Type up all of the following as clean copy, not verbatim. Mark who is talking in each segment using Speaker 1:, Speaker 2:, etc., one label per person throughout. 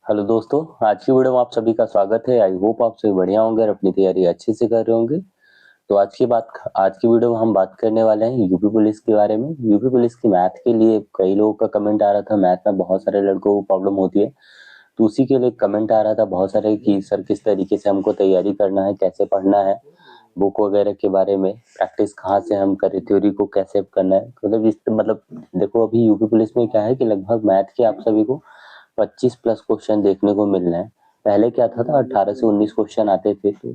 Speaker 1: Hello दोस्तों, आज की वीडियो में आप सभी का स्वागत है। आई होप आप सभी बढ़िया होंगे और अपनी तैयारी अच्छे से कर रहे होंगे। तो आज की वीडियो में हम बात करने वाले हैं यूपी पुलिस के बारे में। यूपी पुलिस की मैथ के लिए कई लोगों का कमेंट आ रहा था। मैथ में बहुत सारे लड़कों को प्रॉब्लम होती है, तो उसी के लिए कमेंट आ रहा था बहुत सारे कि सर किस तरीके से हमको तैयारी करना है, कैसे पढ़ना है, बुक वगैरह के बारे में, प्रैक्टिस कहाँ से हम करें, थ्योरी को कैसे करना है। मतलब देखो, अभी यूपी पुलिस में क्या है कि लगभग मैथ के आप सभी को 25 प्लस क्वेश्चन देखने को मिल रहे हैं। पहले क्या था 18 से 19 क्वेश्चन आते थे, तो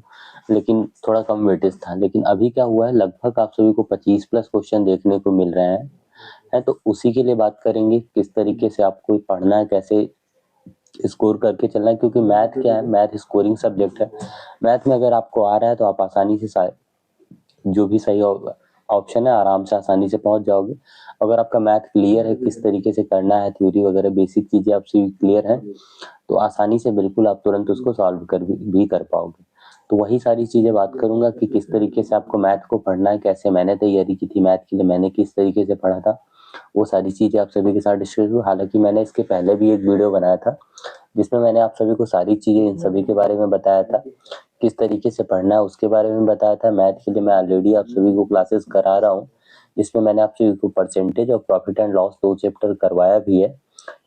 Speaker 1: लेकिन थोड़ा कम वेटेज था। लेकिन अभी क्या हुआ है, लगभग आप सभी को 25 प्लस क्वेश्चन देखने को मिल रहे हैं। तो उसी के लिए बात करेंगे किस तरीके से आपको पढ़ना है, कैसे स्कोर करके चलना है। क्योंकि मैथ क्या है, मैथ स्कोरिंग सब्जेक्ट है। मैथ में अगर आपको आ रहा है तो आप आसानी से जो भी सही ऑप्शन है आराम से आसानी से पहुंच जाओगे। अगर आपका मैथ क्लियर है, किस तरीके से करना है, थ्योरी वगैरह बेसिक चीजें आपसे क्लियर है, तो आसानी से बिल्कुल आप तुरंत उसको सॉल्व भी कर पाओगे। तो वही सारी चीजें बात करूंगा कि किस तरीके से आपको मैथ को पढ़ना है, कैसे मैंने तैयारी की थी मैथ के लिए, मैंने किस तरीके से पढ़ा था, वो सारी चीजें आप सभी के साथ डिस्कस करूँ। हालांकि मैंने इसके पहले भी एक वीडियो बनाया था जिसमें मैंने आप सभी को सारी चीजें इन सभी के बारे में बताया था, किस तरीके से पढ़ना है उसके बारे में बताया था। मैथ के लिए मैं ऑलरेडी आप सभी को क्लासेस करा रहा हूँ, जिसमें मैंने आप सभी को परसेंटेज और प्रॉफिट एंड लॉस 2 चैप्टर करवाया भी है।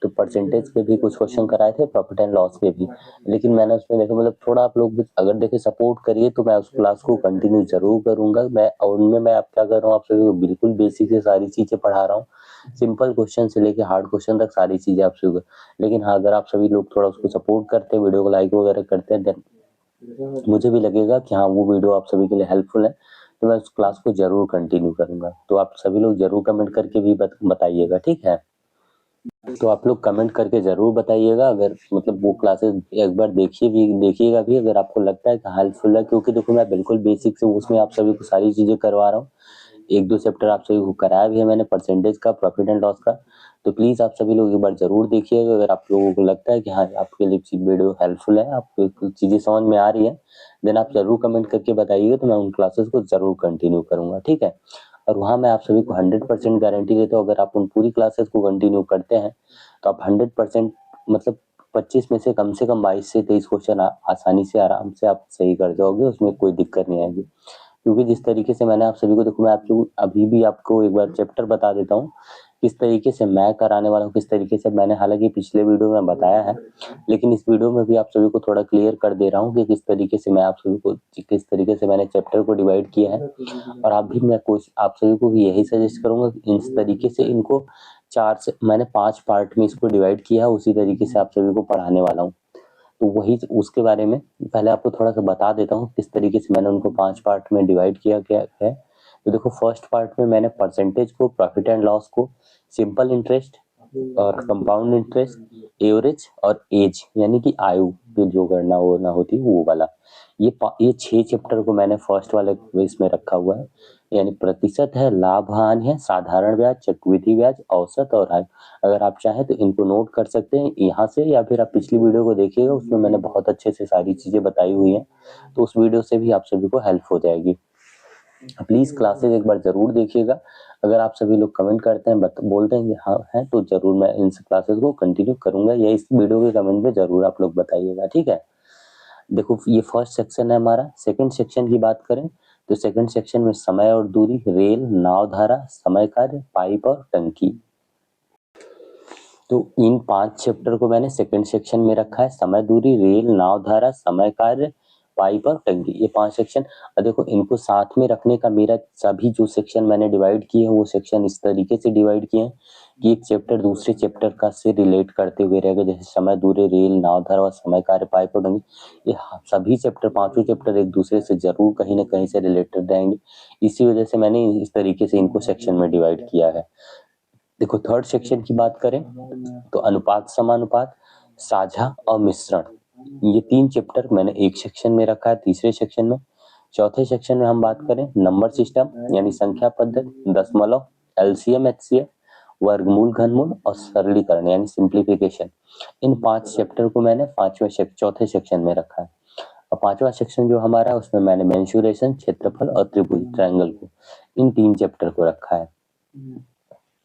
Speaker 1: तो परसेंटेज के भी कुछ क्वेश्चन कराए थे, प्रॉफिट एंड लॉस के भी। लेकिन मैंने उसमें देखा, मतलब थोड़ा आप लोग अगर देखे सपोर्ट करिए तो मैं उस क्लास को कंटिन्यू जरूर करूंगा। और उनमें मैं आप क्या कर रहा हूँ, आप सभी को बिल्कुल बेसिक से सारी चीजें पढ़ा रहा हूँ, सिंपल क्वेश्चन से लेके हार्ड क्वेश्चन तक सारी चीजें आप सभी को। लेकिन हाँ, अगर आप सभी लोग थोड़ा उसको सपोर्ट करते हैं, वीडियो को लाइक वगैरह करते हैं, देन मुझे भी लगेगा कि हाँ वो वीडियो आप सभी के लिए हेल्पफुल है, तो मैं उस क्लास को जरूर कंटिन्यू करूंगा। तो आप सभी लोग जरूर कमेंट करके भी बताइएगा, ठीक है। तो आप लोग कमेंट करके जरूर बताइएगा, अगर मतलब वो क्लासेस एक बार देखिएगा भी अगर आपको लगता है कि हेल्पफुल है। क्योंकि देखो, मैं बिल्कुल बेसिक से उसमें आप सभी को सारी चीजें करवा रहा हूँ। एक दो चैप्टर आप सभी को कराया भी है मैंने, परसेंटेज का, प्रॉफिट एंड लॉस का। तो प्लीज आप सभी लोग एक बार जरूर देखिएगा। अगर आप लोगों को लगता है कि हाँ आपके लिए वीडियो हेल्पफुल है, आपको कुछ चीजें समझ में आ रही है, देन आप जरूर कमेंट करके बताइएगा, तो मैं उन क्लासेस को जरूर कंटिन्यू करूंगा, ठीक है। और वहाँ मैं आप सभी को 100% गारंटी देता हूँ, अगर आप उन पूरी क्लासेस को कंटिन्यू करते हैं तो आप 100% मतलब 25 में से कम 22 से 23 क्वेश्चन आसानी से आराम से आप सही कर जाओगे, उसमें कोई दिक्कत नहीं आएगी। क्योंकि जिस तरीके से मैंने आप सभी को, देखो मैं आपको अभी भी आपको एक बार चैप्टर बता देता हूँ किस तरीके से मैं कराने वाला हूँ, किस तरीके से मैंने हालांकि पिछले वीडियो में बताया है, लेकिन इस वीडियो में भी आप सभी को थोड़ा क्लियर कर दे रहा हूँ कि किस तरीके से मैं आप सभी को, किस तरीके से मैंने चैप्टर को डिवाइड किया है। और आप भी, मैं कोशिश आप सभी को भी यही सजेस्ट करूंगा कि इस तरीके से इनको मैंने 5 पार्ट में इसको डिवाइड किया है, उसी तरीके से आप सभी को पढ़ाने वाला हूँ। तो वही उसके बारे में पहले आपको थोड़ा सा बता देता हूँ किस तरीके से मैंने उनको 5 पार्ट में डिवाइड किया गया है। तो देखो, फर्स्ट पार्ट में मैंने परसेंटेज को, प्रॉफिट एंड लॉस को, सिंपल इंटरेस्ट और कंपाउंड इंटरेस्ट, एवरेज और एज यानी कि आयु की जो गणना वो ना होती वो वाला, ये 6 चैप्टर को मैंने फर्स्ट वाले इसमें रखा हुआ है। यानी प्रतिशत है, लाभ हानि है, साधारण ब्याज, चक्रवृद्धि ब्याज, औसत और आय। अगर आप चाहें तो इनको नोट कर सकते हैं यहाँ से, या फिर आप पिछली वीडियो को देखिएगा, उसमें मैंने बहुत अच्छे से सारी चीजें बताई हुई हैं। तो उस वीडियो से भी आप सभी को हेल्प हो जाएगी। प्लीज क्लासेस एक बार जरूर देखिएगा। अगर आप सभी लोग कमेंट करते हैं, बोलते हैं कि हाँ है, तो जरूर मैं इन क्लासेस को कंटिन्यू करूंगा, या इस वीडियो के कमेंट में जरूर आप लोग बताइएगा, ठीक है। देखो, ये फर्स्ट सेक्शन है हमारा। सेकंड सेक्शन की बात करें तो सेकंड सेक्शन में समय और दूरी, रेल, नाव धारा, समय कार्य, पाइप और टंकी। तो इन 5 चैप्टर को मैंने सेकंड सेक्शन में रखा है। समय, दूरी, रेल, नाव धारा, समय कार्य, पाइप और टंकी, ये 5 सेक्शन। और देखो, इनको साथ में रखने का मेरा सभी जो सेक्शन मैंने डिवाइड किए हैं वो सेक्शन इस तरीके से डिवाइड किए हैं कि एक चैप्टर दूसरे चैप्टर का से रिलेट करते हुए रहेगा। जैसे समय, दूरी, रेल, नाव धारा और समय कार्य, पाइप और टंकी, ये सभी चैप्टर, पांचों चैप्टर एक दूसरे से जरूर कहीं ना कहीं से रिलेटेड रहेंगे। इसी वजह से मैंने इस तरीके से इनको सेक्शन में डिवाइड किया है। देखो, थर्ड सेक्शन की बात करें तो अनुपात, समानुपात, साझा और मिश्रण, ये 3 चैप्टर मैंने एक सेक्शन में रखा है, तीसरे सेक्शन में। चौथे सेक्शन में हम बात करें नंबर सिस्टम यानी संख्या पद्धति, दशमलव, एलसीएम, एचसीएफ, वर्गमूल, घनमूल और सरलीकरण यानी सिंप्लीफिकेशन, इन 5 चैप्टर को मैंने चौथे सेक्शन में रखा है। और पांचवा सेक्शन जो हमारा है उसमें मैंने मेंसुरेशन, क्षेत्रफल और त्रिभुज, ट्रायंगल को, इन 3 चैप्टर को रखा है।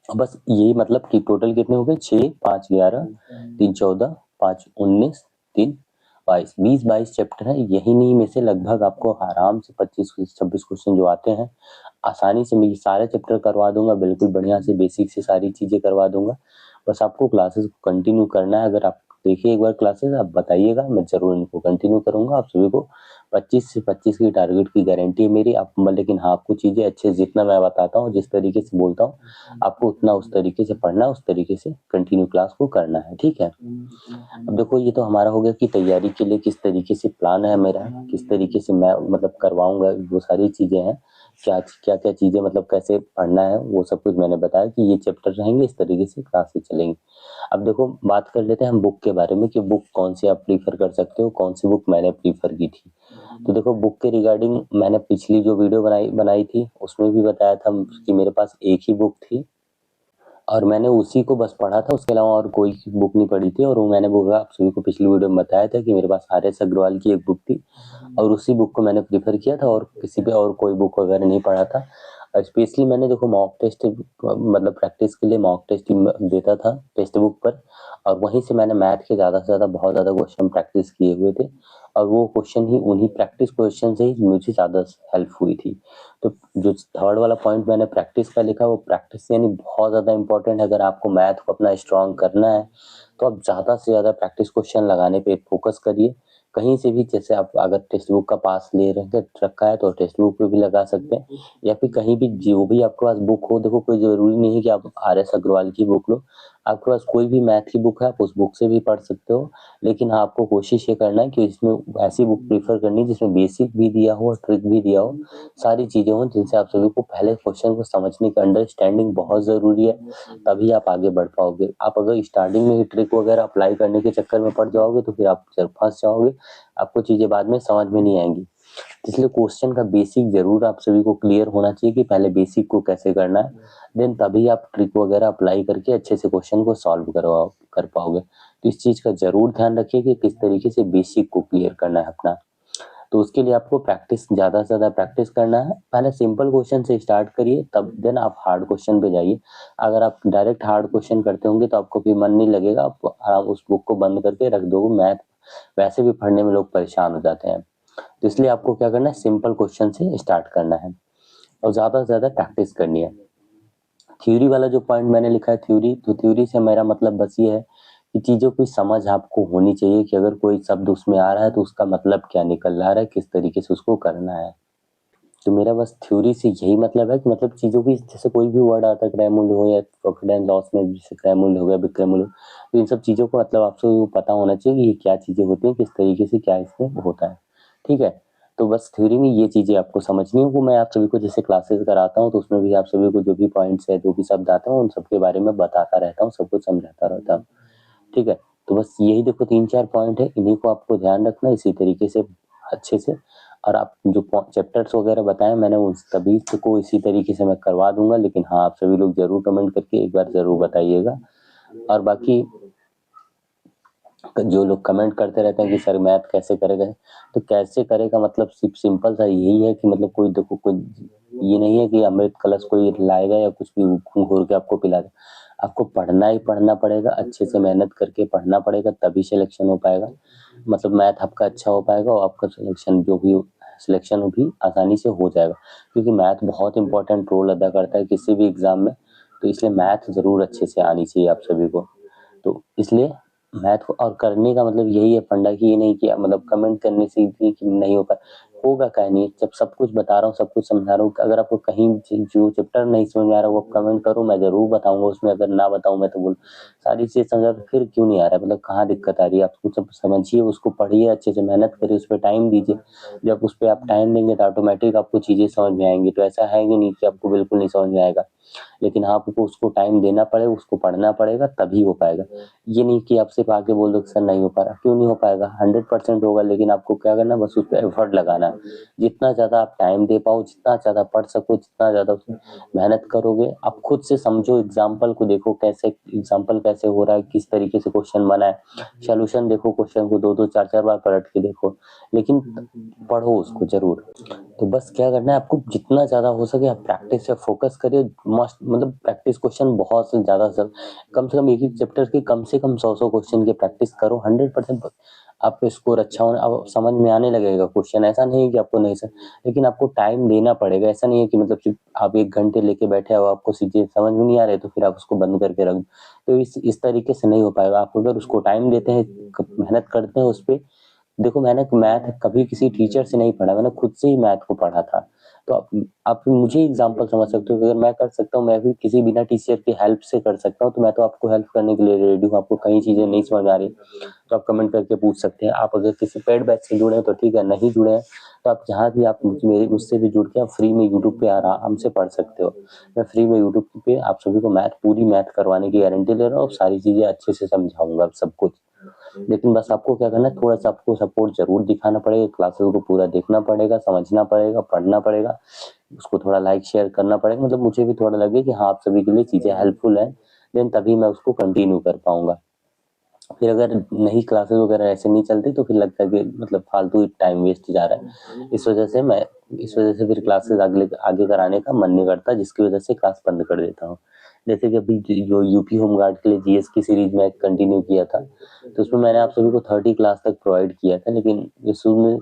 Speaker 1: बस ये मतलब कि टोटल कितने हो गए, 6, 5, 11, 3, 14, 5 19 3 22 20-22 चैप्टर है। यही नहीं में से लगभग आपको आराम से 25-26 क्वेश्चन जो आते हैं आसानी से मैं ये सारे चैप्टर करवा दूंगा, बिल्कुल बढ़िया से बेसिक से सारी चीजें करवा दूंगा। बस आपको क्लासेस को कंटिन्यू करना है। अगर आप देखिए एक बार क्लासेस, आप बताइएगा, मैं जरूर इनको कंटिन्यू करूंगा। आप सभी को 25 से 25 की टारगेट की गारंटी है मेरी। आप लेकिन हाँ, आपको चीजें अच्छे जितना मैं बताता हूँ, जिस तरीके से बोलता हूँ, आपको उतना उस तरीके से पढ़ना, उस तरीके से कंटिन्यू क्लास को करना है, ठीक है। अब देखो ये तो हमारा हो गया कि तैयारी के लिए किस तरीके से प्लान है मेरा, किस तरीके से मैं मतलब करवाऊंगा, वो सारी चीजें हैं। क्या क्या क्या चीजें मतलब कैसे पढ़ना है, वो सब कुछ मैंने बताया कि ये चैप्टर रहेंगे, इस तरीके से क्लासेस चलेंगी। अब देखो बात कर लेते हैं हम बुक के बारे में कि बुक कौन सी आप प्रीफर कर सकते हो, कौन सी बुक मैंने प्रीफर की थी। तो देखो बुक के रिगार्डिंग मैंने पिछली जो वीडियो बनाई थी उसमें भी बताया था कि मेरे पास एक ही बुक थी और मैंने उसी को बस पढ़ा था, उसके अलावा और कोई बुक नहीं पढ़ी थी। और वो मैंने वो आप सभी को पिछली वीडियो में बताया था कि मेरे पास आर.एस. अग्रवाल की एक बुक थी और उसी बुक को मैंने प्रीफर किया था और किसी पे और कोई बुक वगैरह नहीं पढ़ा था। स्पेशली मैंने देखो मॉक टेस्ट मतलब प्रैक्टिस के लिए मॉक टेस्ट देता था टेक्स्ट बुक पर, और वहीं से मैंने मैथ के ज़्यादा से ज़्यादा बहुत ज़्यादा क्वेश्चन प्रैक्टिस किए हुए थे और वो क्वेश्चन ही उन्हीं प्रैक्टिस क्वेश्चन से ही मुझे ज़्यादा हेल्प हुई थी। तो जो थर्ड वाला पॉइंट मैंने प्रैक्टिस का लिखा, वो प्रैक्टिस यानी बहुत ज़्यादा इंपॉर्टेंट है। अगर आपको मैथ को अपना स्ट्रॉन्ग करना है तो आप ज़्यादा से ज़्यादा प्रैक्टिस क्वेश्चन लगाने पे फोकस करिए। कहीं से भी, जैसे आप अगर टेक्स्ट बुक का पास ले रखा है तो टेक्स्ट बुक पे भी लगा सकते हैं, या फिर कहीं भी जो भी आपके पास बुक हो। देखो कोई ज़रूरी नहीं है कि आप आर.एस. अग्रवाल की बुक लो, आपके पास कोई भी मैथ की बुक है आप उस बुक से भी पढ़ सकते हो। लेकिन हाँ, आपको कोशिश ये करना है कि इसमें ऐसी बुक प्रीफर करनी है जिसमें बेसिक भी दिया हो और ट्रिक भी दिया हो, सारी चीज़ें हों जिनसे आप सभी को पहले क्वेश्चन को समझने की अंडरस्टैंडिंग बहुत ज़रूरी है, तभी आप आगे बढ़ पाओगे। आप अगर स्टार्टिंग में ही ट्रिक वगैरह अप्लाई करने के चक्कर में पड़ जाओगे तो फिर आप फंस जाओगे, आपको चीज़ें बाद में समझ में नहीं आएंगी। इसलिए क्वेश्चन का बेसिक जरूर आप सभी को क्लियर होना चाहिए कि पहले बेसिक को कैसे करना है, देन तभी आप ट्रिक वगैरह अप्लाई करके अच्छे से क्वेश्चन को सॉल्व कर पाओगे। तो इस चीज़ का जरूर ध्यान रखिए कि किस तरीके से बेसिक को क्लियर करना है अपना। तो उसके लिए आपको प्रैक्टिस, ज़्यादा से ज़्यादा प्रैक्टिस करना है। पहले सिंपल क्वेश्चन से स्टार्ट करिए, तब देन आप हार्ड क्वेश्चन पे जाइए। अगर आप डायरेक्ट हार्ड क्वेश्चन करते होंगे तो आपको फिर मन नहीं लगेगा, आप उस बुक को बंद करके रख दोगे। मैथ वैसे भी पढ़ने में लोग परेशान हो जाते हैं, तो इसलिए आपको क्या करना है, सिंपल क्वेश्चन से स्टार्ट करना है और ज़्यादा से ज़्यादा प्रैक्टिस करनी है। थ्योरी वाला जो पॉइंट मैंने लिखा है थ्योरी, तो थ्योरी से मेरा मतलब बस ये है कि चीज़ों की समझ आपको होनी चाहिए कि अगर कोई शब्द उसमें आ रहा है तो उसका मतलब क्या निकल रहा है, किस तरीके से उसको करना है। तो मेरा बस थ्योरी से यही मतलब है कि मतलब चीज़ों की, जैसे कोई भी वर्ड आता है, क्रयमूल्य हो या प्रॉफिट एंड लॉस में जैसे क्रयमूल्य हो गया, विक्रयमूल्य, तो इन सब चीज़ों को मतलब आपको पता होना चाहिए कि ये क्या चीज़ें होती हैं, किस तरीके से क्या इसमें होता है, ठीक है। तो बस थ्योरी में ये चीज़ें आपको समझनी है। वो मैं आप सभी को जैसे क्लासेस कराता हूँ तो उसमें भी आप सभी को जो भी पॉइंट्स है, जो भी शब्द आते हैं, उन सबके बारे में बताता रहता हूँ, सब कुछ समझाता रहता हूँ, ठीक है। तो बस यही देखो 3-4 पॉइंट है, इन्हीं को आपको ध्यान रखना इसी तरीके से अच्छे से। और आप जो चैप्टर्स वगैरह बताएं मैंने उन सभी को इसी तरीके से मैं करवा दूंगा। लेकिन हाँ, आप सभी लोग जरूर कमेंट करके एक बार जरूर बताइएगा। और बाकी जो लोग कमेंट करते रहते हैं कि सर मैथ कैसे करेगा, तो कैसे करेगा मतलब सिंपल सा यही है कि मतलब कोई देखो, कोई ये नहीं है कि अमृत कलश कोई लाएगा या कुछ भी घोर के आपको पिला दे। आपको पढ़ना ही पढ़ना पड़ेगा, अच्छे से मेहनत करके पढ़ना पड़ेगा, तभी सिलेक्शन हो पाएगा। मतलब मैथ आपका अच्छा हो पाएगा और आपका सिलेक्शन भी आसानी से हो जाएगा, क्योंकि मैथ बहुत इंपॉर्टेंट रोल अदा करता है किसी भी एग्जाम में। तो इसलिए मैथ जरूर अच्छे से आनी चाहिए आप सभी को। तो इसलिए मैथ को और करने का मतलब यही है फंडा, कि ये नहीं कि मतलब कमेंट करने से कि नहीं होगा, होगा क्या नहीं। जब सब कुछ बता रहा हूँ, सब कुछ समझा रहा हूँ, अगर आपको कहीं जो चैप्टर नहीं समझ में आ रहा वो कमेंट करो, मैं जरूर बताऊंगा उसमें। अगर ना बताऊं मैं तो बोल सारी चीज समझा, तो फिर क्यों नहीं आ रहा है, मतलब कहाँ दिक्कत आ रही है। आप सब समझिए, उसको पढ़िए, अच्छे से मेहनत करिए, उस पर टाइम दीजिए। जब उस पर आप टाइम देंगे तो ऑटोमेटिक आपको चीजें समझ में आएंगी। तो ऐसा है कि नहीं कि आपको बिल्कुल नहीं समझ में आएगा, लेकिन हाँ आपको उसको टाइम देना पड़ेगा, उसको पढ़ना पड़ेगा, तभी हो पाएगा। ये नहीं कि आप सिर्फ आके बोल दो कि सर नहीं हो पा रहा, क्यों नहीं हो पाएगा, 100% होगा। लेकिन आपको क्या करना, बस उस पर एफर्ट लगाना है। जितना ज़्यादा आप टाइम दे पाओ, जितना ज़्यादा पढ़ सको, जितना ज़्यादा उसमें मेहनत करोगे, आप खुद से समझो, एग्जाम्पल को देखो, कैसे एग्जाम्पल कैसे हो रहा है, किस तरीके से क्वेश्चन बना है, सोल्यूशन देखो, क्वेश्चन को 2-2 4-4 बार पलट के देखो, लेकिन पढ़ो उसको जरूर। तो बस क्या करना है आपको, जितना ज़्यादा हो सके आप प्रैक्टिस पे फोकस करिए। मस्ट मतलब प्रैक्टिस क्वेश्चन बहुत से ज़्यादा सर, कम से कम एक एक चैप्टर की कम से कम 100 क्वेश्चन की प्रैक्टिस करो। 100% आपका स्कोर अच्छा होना, अब समझ में आने लगेगा क्वेश्चन। ऐसा नहीं है कि आपको नहीं सर, लेकिन आपको टाइम देना पड़ेगा। ऐसा नहीं है कि मतलब सिर्फ आप 1 घंटे लेके बैठे हो, आपको चीज़ें समझ में नहीं आ रही तो फिर आप उसको बंद करके रख दो। तो इस तरीके से नहीं हो पाएगा। आप अगर उसको टाइम देते हैं, मेहनत करते हैं उस पे। देखो मैंने मैथ कभी किसी टीचर से नहीं पढ़ा, मैंने खुद से ही मैथ को पढ़ा था। तो आप मुझे एग्जांपल समझ सकते हो कि अगर मैं कर सकता हूँ, मैं भी किसी बिना टीचर की हेल्प से कर सकता हूँ, तो मैं तो आपको हेल्प करने के लिए रेडी हूँ। आपको कई चीजें नहीं समझ आ रही तो आप कमेंट करके पूछ सकते हैं। आप अगर किसी पेड बैच से जुड़े हैं तो ठीक है, नहीं जुड़े हैं तो आप जहाँ भी आप मुझसे भी जुड़ के आप फ्री में यूट्यूब पे आराम से पढ़ सकते हो। मैं फ्री में यूट्यूब पे आप सभी को पूरी मैथ करवाने की गारंटी ले रहा हूँ। सारी चीजें अच्छे से समझाऊंगा सब कुछ। लेकिन बस आपको क्या करना है, थोड़ा सा आपको सपोर्ट जरूर दिखाना पड़ेगा। क्लासेस को पूरा देखना पड़ेगा, समझना पड़ेगा, पढ़ना पड़ेगा, उसको थोड़ा लाइक शेयर करना पड़ेगा। मतलब मुझे भी थोड़ा लगे कि हाँ आप सभी के लिए चीजें हेल्पफुल है, देन तभी मैं उसको कंटिन्यू कर पाऊंगा। फिर अगर नहीं क्लासेस वगैरह ऐसे नहीं चलती तो फिर लगता है कि मतलब फालतू टाइम वेस्ट जा रहा है। इस वजह से फिर क्लासेस आगे आगे कराने का मन नहीं करता, जिसकी वजह से क्लास बंद कर देता हूँ। जैसे कि अभी जो यूपी होमगार्ड के लिए जीएस की सीरीज में कंटिन्यू किया था, तो उसमें मैंने आप सभी को 30 क्लास तक प्रोवाइड किया था। लेकिन इसमें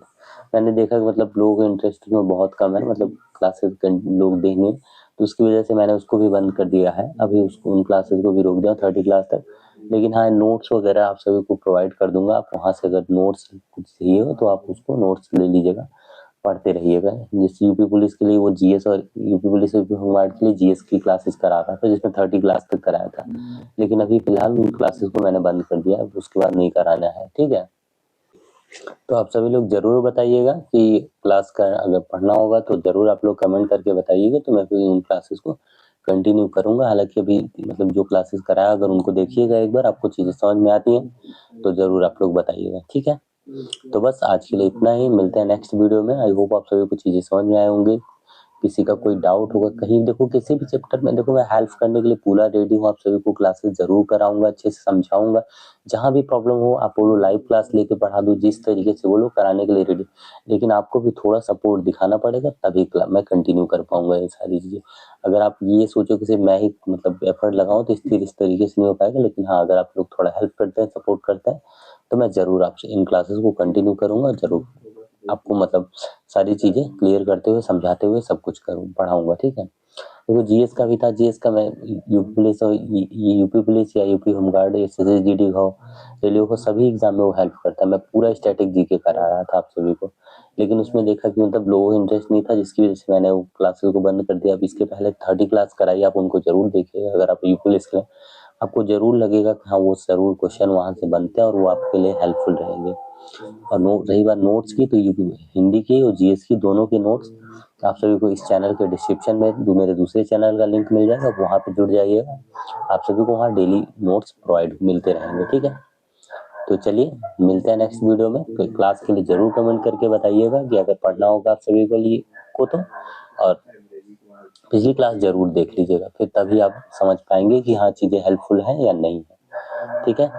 Speaker 1: मैंने देखा कि मतलब लोगों का इंटरेस्ट में बहुत कम है, मतलब क्लासेस लोग देंगे, तो उसकी वजह से मैंने उसको भी बंद कर दिया है। अभी उसको उन क्लासेस को भी रोक दिया 30 क्लास तक। लेकिन हाँ नोट्स वगैरह आप सभी को प्रोवाइड कर दूंगा। आप वहाँ से अगर नोट्स कुछ चाहिए हो तो आप उसको नोट्स ले लीजिएगा, पढ़ते रहिएगा। जैसे यूपी पुलिस के लिए वो जीएस, और यूपी पुलिस यूपी होमगार्ड के लिए जीएस की क्लासेस करा रहा था, जिसमें 30 क्लास तक कराया था। लेकिन अभी फिलहाल उन क्लासेस को मैंने बंद कर दिया है, उसके बाद नहीं कराना है, ठीक है। तो आप सभी लोग जरूर बताइएगा कि क्लास का अगर पढ़ना होगा तो जरूर आप लोग कमेंट करके बताइएगा, तो मैं फिर उन क्लासेस को कंटिन्यू करूंगा। हालांकि अभी मतलब जो क्लासेस कराया अगर उनको देखिएगा एक बार, आपको चीजें समझ में आती हैं तो जरूर आप लोग बताइएगा, ठीक है। तो बस आज के लिए इतना ही, मिलते हैं नेक्स्ट वीडियो में। आई होप आप सभी को चीजें समझ में आए होंगे। किसी का कोई डाउट होगा कहीं, देखो किसी भी चैप्टर में, देखो मैं हेल्प करने के लिए पूरा रेडी हूँ। आप सभी को क्लासेस जरूर कराऊंगा, अच्छे से समझाऊंगा। जहाँ भी प्रॉब्लम हो आप बोलो, लाइव क्लास लेके पढ़ा दूँ, जिस तरीके से बोलो कराने के लिए रेडी। लेकिन आपको भी थोड़ा सपोर्ट दिखाना पड़ेगा, तभी मैं कंटिन्यू कर पाऊंगा ये सारी चीजें। अगर आप ये सोचो कि सिर्फ मैं ही मतलब एफर्ट लगाऊं तो इस तरीके से नहीं हो पाएगा। लेकिन हाँ अगर आप लोग थोड़ा हेल्प करते हैं, सपोर्ट करते हैं, तो मैं जरूर आपसे इन क्लासेस को कंटिन्यू करूंगा। जरूर आपको मतलब सारी चीजें क्लियर करते हुए, समझाते हुए सब कुछ पढ़ाऊंगा, ठीक है। देखो जीएस का भी था, जीएस का मैं यूपी पुलिस और ये यूपी पुलिस या यूपी होमगार्ड, एसएसजीडी हो, रेलवे को, सभी एग्जाम में वो हेल्प करता है। मैं पूरा स्टैटिक जीके करा रहा था आप सभी को। लेकिन उसमें देखा कि मतलब लोगों को इंटरेस्ट नहीं था, जिसकी वजह से मैंने वो क्लासेस को बंद कर दिया। अब इसके पहले 30 क्लास कराई, आप उनको जरूर देखिएगा। अगर आप यूपी पुलिस के, आपको जरूर लगेगा कि हाँ वो जरूर क्वेश्चन वहां से बनते हैं और वो आपके लिए हेल्पफुल रहेंगे। और रही बात नोट्स की, तो यूपी हिंदी की और जीएस की दोनों के नोट्स आप सभी को इस चैनल के डिस्क्रिप्शन में मेरे दूसरे चैनल का लिंक मिल जाएगा, वहाँ पे जुड़ जाइएगा। आप सभी को वहाँ डेली नोट्स प्रोवाइड मिलते रहेंगे, ठीक है। तो चलिए मिलते हैं नेक्स्ट वीडियो में। तो क्लास के लिए जरूर कमेंट करके बताइएगा कि अगर पढ़ना होगा आप सभी को लिए को तो, और पिछली क्लास जरूर देख लीजिएगा, फिर तभी आप समझ पाएंगे कि हाँ चीजें हेल्पफुल हैं या नहीं है, ठीक है।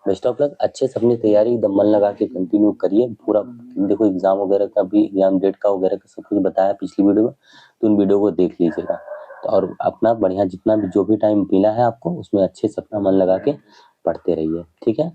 Speaker 1: बेस्ट ऑफ लक, अच्छे से अपनी तैयारी एकदम मन लगा के कंटिन्यू करिए पूरा। देखो एग्जाम वगैरह का भी, एग्जाम डेट का वगैरह का सब कुछ बताया पिछली वीडियो में, तो उन वीडियो को देख लीजिएगा। तो और अपना बढ़िया जितना भी जो भी टाइम मिला है आपको, उसमें अच्छे से अपना मन लगा के पढ़ते रहिए, ठीक है।